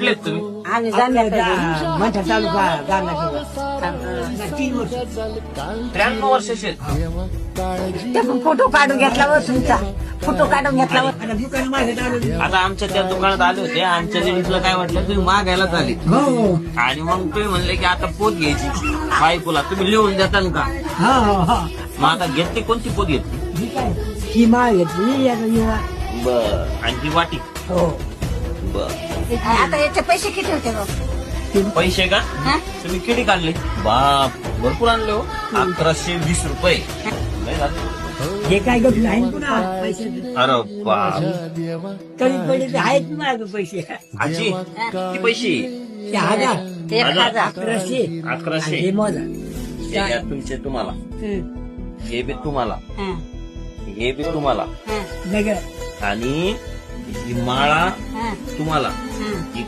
कुठले आहेत तुम्ही? आम्ही जाणार मंठा तालुका गाणं 3 वर्ष 93 वर्षाचे आहेत. ते फोटो काढून घेतला व तुमचा फोटो काढून घेतला व आता दुकान माझ्या आलं. आता आमच्या त्या दुकानात आले होते. आमच्या लेडीजला काय म्हटलं, तुम्ही मागायला झाली हो आणि मग तुम्ही म्हणले की आता पोत घ्यायची बायकोला, तुम्ही लिहून देताल का? हा हा मग आता घेतली, कोणती पोत घेतली? ठीक आहे ही माळ घेतली याचा युवा. बर. आणि ती वाटी? हो बर. आता याचे पैसे किती होते बघ? पैसे का? हा? तुम्ही किती काढले? बाप, भरपूर आणले हो. 1120 रुपये. लय झाले. हे काय गप्प आहे पुन्हा पैसे अरे बाप. कमी पडले आहेत ना माझं पैसे आजी किती पैसे? ते 1000 1000 1100 1100. हे मोजा हे घ्या तुमचे तुम्हाला, हे बी तुम्हाला, हा, हे बी तुम्हाला, हा, वेगळं आणि ही माळा हा, तुम्हाला, हा. ही